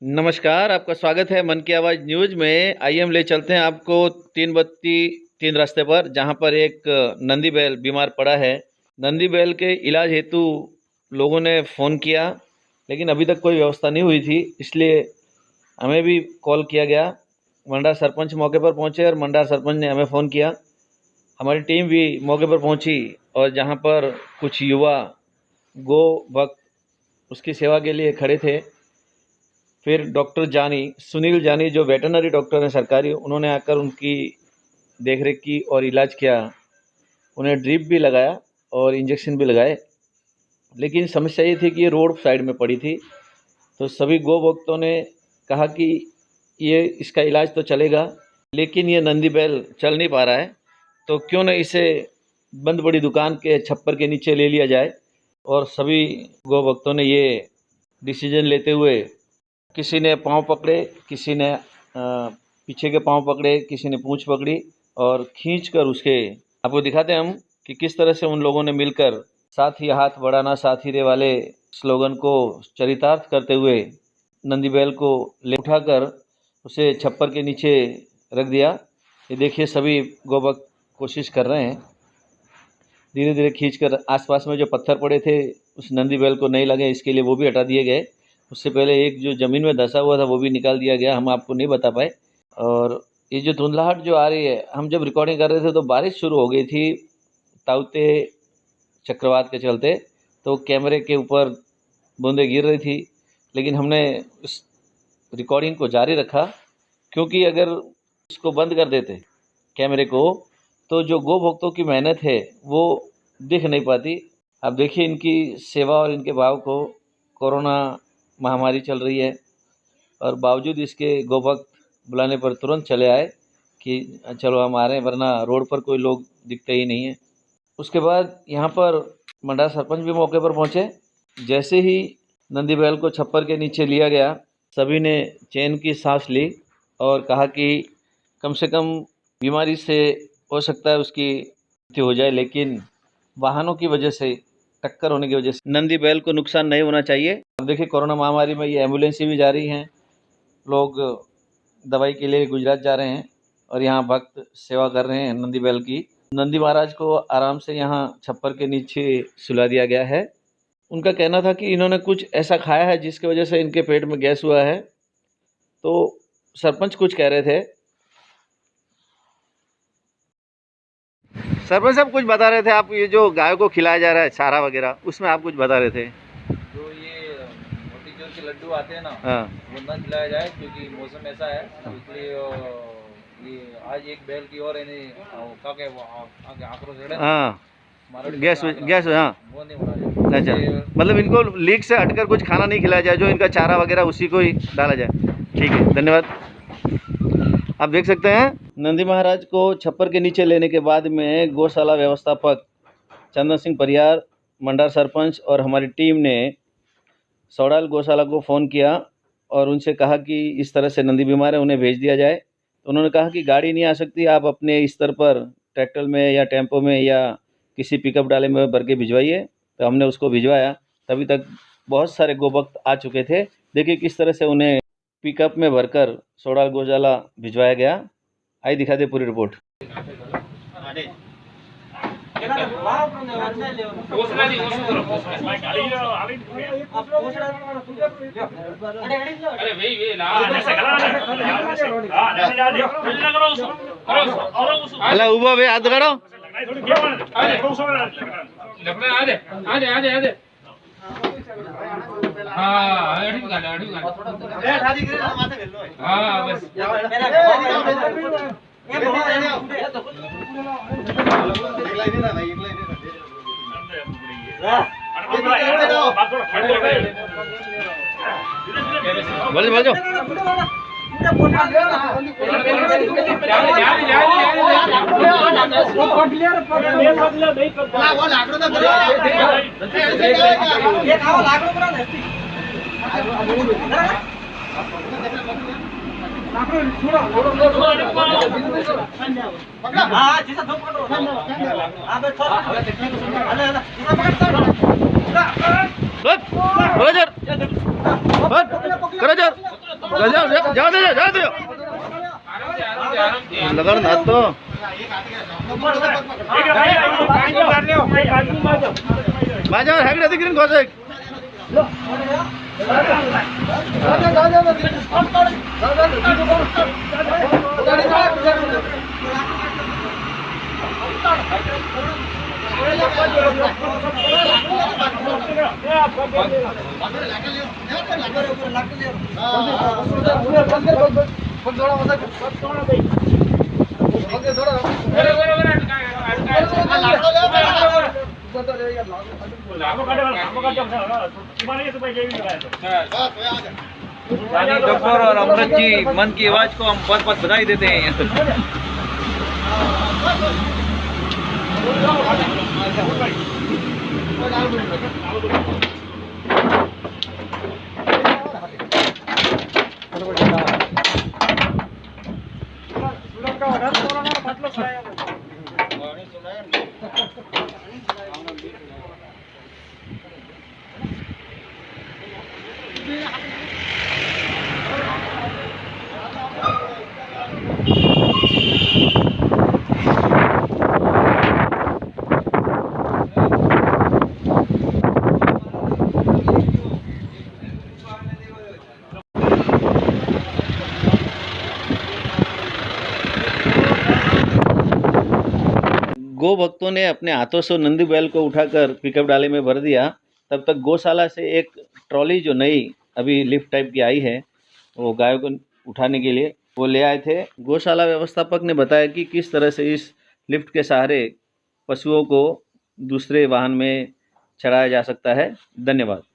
नमस्कार, आपका स्वागत है मन की आवाज़ न्यूज़ में। आइए हम ले चलते हैं आपको तीन बत्ती तीन रास्ते पर, जहां पर एक नंदी बैल बीमार पड़ा है। नंदी बैल के इलाज हेतु लोगों ने फ़ोन किया, लेकिन अभी तक कोई व्यवस्था नहीं हुई थी, इसलिए हमें भी कॉल किया गया। मंडार सरपंच मौके पर पहुंचे और मंडार सरपंच ने हमें फ़ोन किया। हमारी टीम भी मौके पर पहुंची और जहां पर कुछ युवा गो भक्त उसकी सेवा के लिए खड़े थे। फिर डॉक्टर सुनील जानी जो वेटरनरी डॉक्टर हैं सरकारी, उन्होंने आकर उनकी देखरेख की और इलाज किया। उन्हें ड्रिप भी लगाया और इंजेक्शन भी लगाए। लेकिन समस्या ये थी कि ये रोड साइड में पड़ी थी, तो सभी गौ भक्तों ने कहा कि ये इसका इलाज तो चलेगा, लेकिन ये नंदी बैल चल नहीं पा रहा है, तो क्यों न इसे बंद पड़ी दुकान के छप्पर के नीचे ले लिया जाए। और सभी गौ भक्तों ने ये डिसीजन लेते हुए किसी ने पाँव पकड़े, किसी ने पीछे के पाँव पकड़े, किसी ने पूँछ पकड़ी और खींचकर उसके आपको दिखाते हैं हम कि किस तरह से उन लोगों ने मिलकर साथ ही हाथ बढ़ाना साथ ही रे वाले स्लोगन को चरितार्थ करते हुए नंदी बैल को ले उठाकर उसे छप्पर के नीचे रख दिया। ये देखिए सभी गौभक्त कोशिश कर रहे हैं, धीरे धीरे खींचकर आसपास में जो पत्थर पड़े थे उस नंदी बैल को नहीं लगे, इसके लिए वो भी हटा दिए गए। उससे पहले एक जो ज़मीन में धंसा हुआ था वो भी निकाल दिया गया, हम आपको नहीं बता पाए। और ये जो धुंधलाहट जो आ रही है, हम जब रिकॉर्डिंग कर रहे थे तो बारिश शुरू हो गई थी ताउते चक्रवात के चलते, तो कैमरे के ऊपर बूंदें गिर रही थी। लेकिन हमने उस रिकॉर्डिंग को जारी रखा, क्योंकि अगर उसको बंद कर देते कैमरे को तो जो गौ भक्तों की मेहनत है वो दिख नहीं पाती। अब देखिए इनकी सेवा और इनके भाव को। कोरोना महामारी चल रही है और बावजूद इसके गौभक्त बुलाने पर तुरंत चले आए कि चलो हम आ रहे हैं, वरना रोड पर कोई लोग दिखते ही नहीं है। उसके बाद यहाँ पर मंडार सरपंच भी मौके पर पहुँचे। जैसे ही नंदी बैल को छप्पर के नीचे लिया गया, सभी ने चैन की सांस ली और कहा कि कम से कम बीमारी से हो सकता है उसकी मृत्यु हो जाए, लेकिन वाहनों की वजह से, टक्कर होने की वजह से नंदी बैल को नुकसान नहीं होना चाहिए। अब देखिए कोरोना महामारी में ये एम्बुलेंसें भी जा रही हैं, लोग दवाई के लिए गुजरात जा रहे हैं और यहाँ भक्त सेवा कर रहे हैं नंदी बैल की। नंदी महाराज को आराम से यहाँ छप्पर के नीचे सुला दिया गया है। उनका कहना था कि इन्होंने कुछ ऐसा खाया है जिसकी वजह से इनके पेट में गैस हुआ है। तो सरपंच कुछ कह रहे थे। सरपंच साहब कुछ बता रहे थे, आप ये जो गायों को खिलाया जा रहा है चारा वगैरह, उसमें आप कुछ बता रहे थे। जो ये मोतीचूर के लड्डू आते हैं ना, हाँ, वो ना खिलाया जाए क्योंकि मौसम ऐसा है, इसलिए ये आज एक बैल की और आगे आक्रोश है हाँ, गैस हाँ, वो नहीं होना अच्छा, चाहिए। मतलब इनको लीक से हटकर कुछ खाना नहीं खिलाया जाए, जो इनका चारा वगैरह उसी को ही डाला जाए। ठीक है, धन्यवाद। आप देख सकते हैं नंदी महाराज को छप्पर के नीचे लेने के बाद में गौशाला व्यवस्थापक चंदन सिंह परियार, मंडार सरपंच और हमारी टीम ने सौड़ाल गौशाला को फ़ोन किया और उनसे कहा कि इस तरह से नंदी बीमार है, उन्हें भेज दिया जाए। तो उन्होंने कहा कि गाड़ी नहीं आ सकती, आप अपने स्तर पर ट्रैक्टर में या टेम्पो में या किसी पिकअप डाले में भर के भिजवाइए। तो हमने उसको भिजवाया। तभी तक बहुत सारे गोभक्त आ चुके थे। देखिए किस तरह से उन्हें पिकअप में भरकर सौड़ाल गौशाला भिजवाया गया। आइए दिखा दे पूरी रिपोर्ट। अला उभा बे, हाथ गाड़ो। बोलो करो जोर, करो जोर। जाओ दे लगा ना तो माझ्यावर हॅगडे तिकडून खोच डॉक्टर और अमृत जी मन की आवाज को हम बहुत बहुत बधाई देते हैं। गो भक्तों ने अपने हाथों से नंदी बैल को उठाकर पिकअप डाले में भर दिया। तब तक गौशाला से एक ट्रॉली जो नई अभी लिफ्ट टाइप की आई है वो गायों को उठाने के लिए वो ले आए थे। गौशाला व्यवस्थापक ने बताया कि किस तरह से इस लिफ्ट के सहारे पशुओं को दूसरे वाहन में चढ़ाया जा सकता है। धन्यवाद।